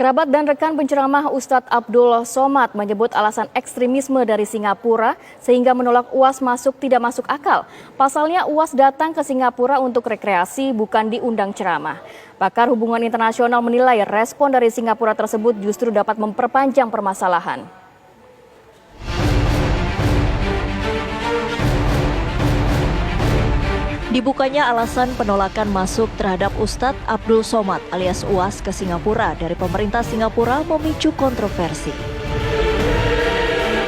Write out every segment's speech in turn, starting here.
Kerabat dan rekan penceramah Ustadz Abdul Somad menyebut alasan ekstremisme dari Singapura sehingga menolak UAS masuk tidak masuk akal. Pasalnya UAS datang ke Singapura untuk rekreasi bukan diundang ceramah. Pakar hubungan internasional menilai respon dari Singapura tersebut justru dapat memperpanjang permasalahan. Dibukanya alasan penolakan masuk terhadap Ustadz Abdul Somad alias UAS ke Singapura dari pemerintah Singapura memicu kontroversi.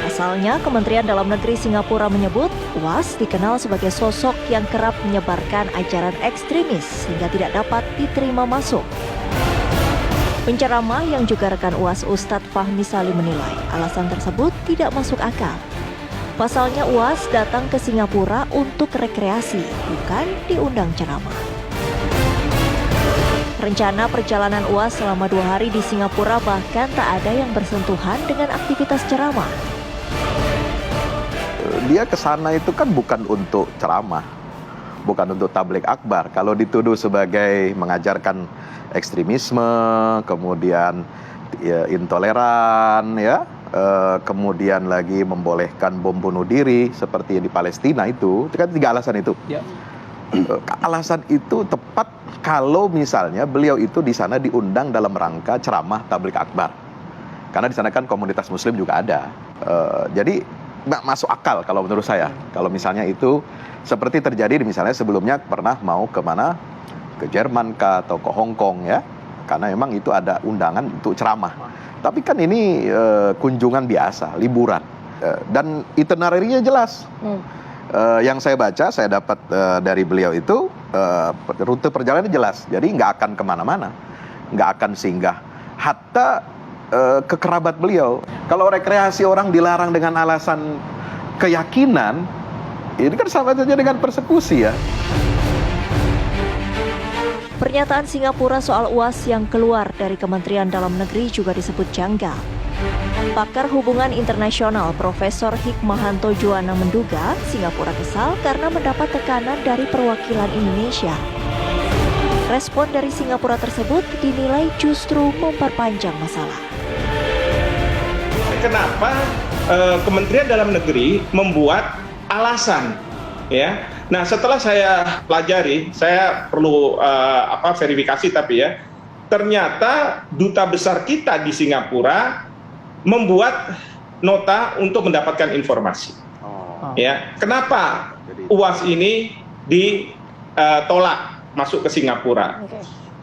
Pasalnya, Kementerian Dalam Negeri Singapura menyebut UAS dikenal sebagai sosok yang kerap menyebarkan ajaran ekstremis sehingga tidak dapat diterima masuk. Penceramah yang juga rekan UAS Ustadz Fahmi Salim menilai alasan tersebut tidak masuk akal. Pasalnya UAS datang ke Singapura untuk rekreasi, bukan diundang ceramah. Rencana perjalanan UAS selama 2 hari di Singapura bahkan tak ada yang bersentuhan dengan aktivitas ceramah. Dia ke sana itu kan bukan untuk ceramah, bukan untuk tabligh akbar. Kalau dituduh sebagai mengajarkan ekstremisme, kemudian intoleran, kemudian lagi membolehkan bom bunuh diri seperti di Palestina itu kan 3 alasan itu. Ya. Alasan itu tepat kalau misalnya beliau itu di sana diundang dalam rangka ceramah tabligh akbar. Karena di sana kan komunitas muslim juga ada. Jadi nggak masuk akal kalau menurut saya. Kalau misalnya itu seperti terjadi misalnya sebelumnya pernah mau kemana? Ke Jerman kah atau ke Hong Kong ya. Karena memang itu ada undangan untuk ceramah. Tapi kan ini kunjungan biasa, liburan. Dan itinerary-nya jelas. Yang saya baca, saya dapat dari beliau itu, rute perjalanan jelas. Jadi nggak akan kemana-mana. Nggak akan singgah. Hatta ke kerabat beliau. Kalau rekreasi orang dilarang dengan alasan keyakinan, ini kan sama saja dengan persekusi ya. Pernyataan Singapura soal UAS yang keluar dari Kementerian Dalam Negeri juga disebut janggal. Pakar hubungan internasional Profesor Hikmahanto Juwana menduga Singapura kesal karena mendapat tekanan dari perwakilan Indonesia. Respon dari Singapura tersebut dinilai justru memperpanjang masalah. Kenapa Kementerian Dalam Negeri membuat alasan, ya? Nah, setelah saya pelajari, saya perlu verifikasi tapi ya, ternyata duta besar kita di Singapura membuat nota untuk mendapatkan informasi. Ya, kenapa UAS ini ditolak masuk ke Singapura?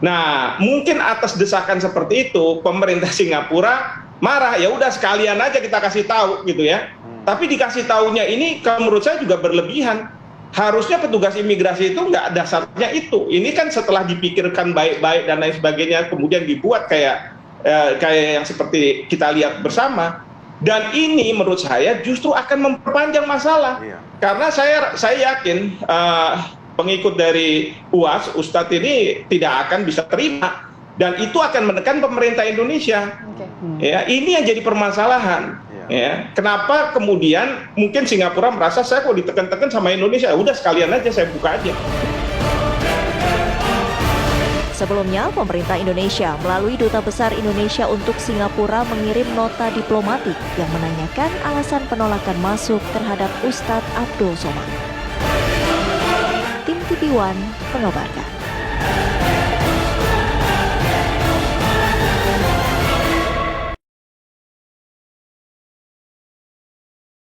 Nah, mungkin atas desakan seperti itu, pemerintah Singapura marah, ya udah sekalian aja kita kasih tahu gitu ya. Tapi dikasih tahunya ini kalau menurut saya juga berlebihan. Harusnya petugas imigrasi itu nggak dasarnya itu. Ini kan setelah dipikirkan baik-baik dan lain sebagainya, kemudian dibuat kayak yang seperti kita lihat bersama. Dan ini menurut saya justru akan memperpanjang masalah. Karena saya yakin pengikut dari UAS, Ustadz ini tidak akan bisa terima. Dan itu akan menekan pemerintah Indonesia. Ya, ini yang jadi permasalahan. Ya, kenapa kemudian mungkin Singapura merasa saya kok ditekan-tekan sama Indonesia, udah sekalian aja saya buka aja. Sebelumnya, pemerintah Indonesia melalui Duta Besar Indonesia untuk Singapura mengirim nota diplomatik yang menanyakan alasan penolakan masuk terhadap Ustadz Abdul Somad. Tim TV One mengabarkan.